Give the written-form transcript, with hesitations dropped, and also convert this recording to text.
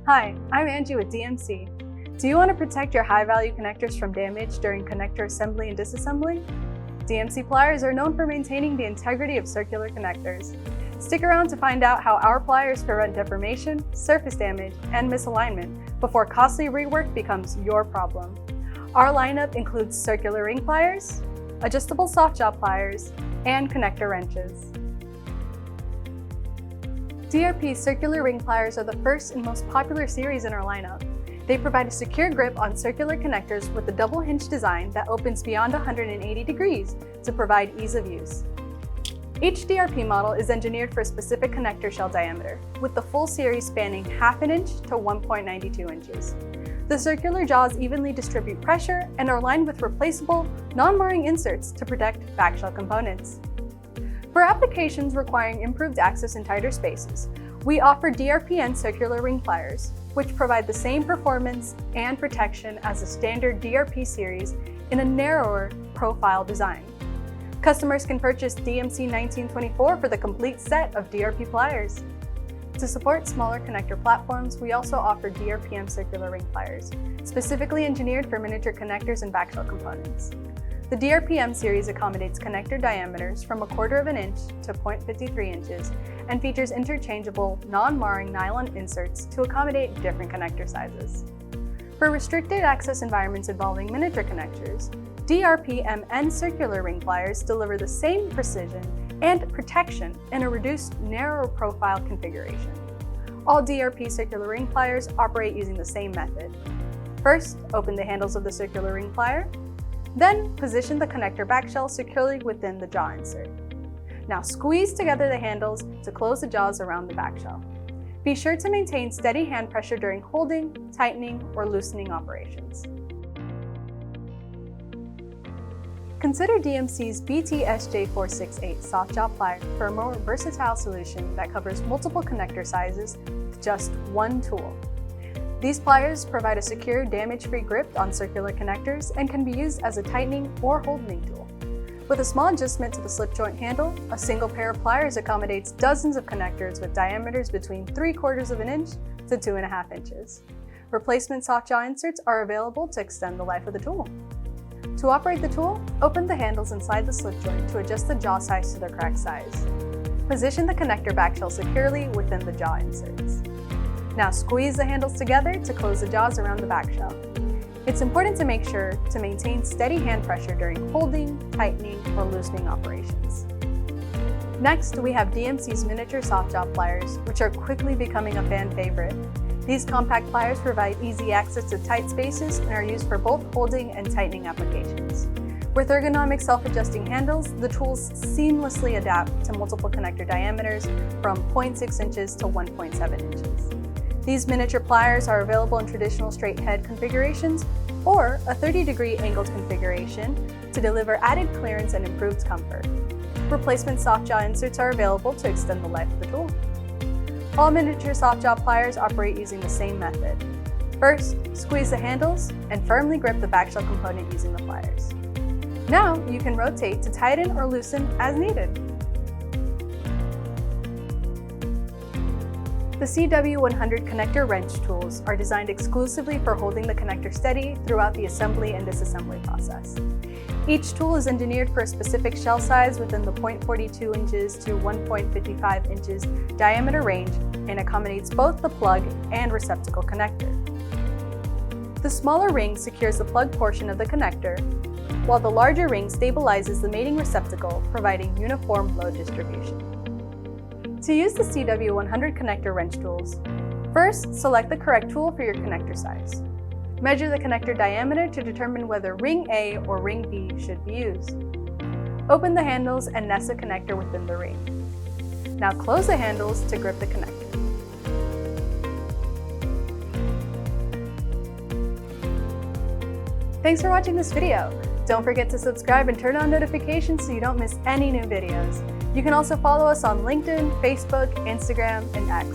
Hi, I'm Angie with DMC. Do you want to protect your high-value connectors from damage during connector assembly and disassembly? DMC pliers are known for maintaining the integrity of circular connectors. Stick around to find out how our pliers prevent deformation, surface damage, and misalignment before costly rework becomes your problem. Our lineup includes circular ring pliers, adjustable soft jaw pliers, and connector wrenches. DRP circular ring pliers are the first and most popular series in our lineup. They provide a secure grip on circular connectors with a double hinge design that opens beyond 180 degrees to provide ease of use. Each DRP model is engineered for a specific connector shell diameter, with the full series spanning 1/2 inch to 1.92 inches. The circular jaws evenly distribute pressure and are lined with replaceable, non-marring inserts to protect backshell components. For applications requiring improved access in tighter spaces, we offer DRPM circular ring pliers, which provide the same performance and protection as the standard DRP series in a narrower profile design. Customers can purchase DMC 1924 for the complete set of DRP pliers. To support smaller connector platforms, we also offer DRPM circular ring pliers, specifically engineered for miniature connectors and backshell components. The DRPM series accommodates connector diameters from 1/4 inch to 0.53 inches and features interchangeable, non-marring nylon inserts to accommodate different connector sizes. For restricted access environments involving miniature connectors, DRPM and circular ring pliers deliver the same precision and protection in a reduced, narrower profile configuration. All DRP circular ring pliers operate using the same method. First, open the handles of the circular ring plier. Then, position the connector backshell securely within the jaw insert. Now squeeze together the handles to close the jaws around the backshell. Be sure to maintain steady hand pressure during holding, tightening, or loosening operations. Consider DMC's BTSJ468 soft jaw plier for a more versatile solution that covers multiple connector sizes with just one tool. These pliers provide a secure, damage-free grip on circular connectors and can be used as a tightening or holding tool. With a small adjustment to the slip joint handle, a single pair of pliers accommodates dozens of connectors with diameters between 3/4 inch to 2.5 inches. Replacement soft jaw inserts are available to extend the life of the tool. To operate the tool, open the handles inside the slip joint to adjust the jaw size to their correct size. Position the connector backshell securely within the jaw inserts. Now squeeze the handles together to close the jaws around the backshell. It's important to make sure to maintain steady hand pressure during holding, tightening, or loosening operations. Next, we have DMC's miniature soft jaw pliers, which are quickly becoming a fan favorite. These compact pliers provide easy access to tight spaces and are used for both holding and tightening applications. With ergonomic self-adjusting handles, the tools seamlessly adapt to multiple connector diameters from 0.6 inches to 1.7 inches. These miniature pliers are available in traditional straight head configurations or a 30-degree angled configuration to deliver added clearance and improved comfort. Replacement soft jaw inserts are available to extend the life of the tool. All miniature soft jaw pliers operate using the same method. First, squeeze the handles and firmly grip the backshell component using the pliers. Now you can rotate to tighten or loosen as needed. The CW100 connector wrench tools are designed exclusively for holding the connector steady throughout the assembly and disassembly process. Each tool is engineered for a specific shell size within the 0.42 inches to 1.55 inches diameter range and accommodates both the plug and receptacle connector. The smaller ring secures the plug portion of the connector, while the larger ring stabilizes the mating receptacle, providing uniform load distribution. To use the CW100 connector wrench tools, first select the correct tool for your connector size. Measure the connector diameter to determine whether ring A or ring B should be used. Open the handles and nest the connector within the ring. Now close the handles to grip the connector. Thanks for watching this video. Don't forget to subscribe and turn on notifications so you don't miss any new videos. You can also follow us on LinkedIn, Facebook, Instagram, and X.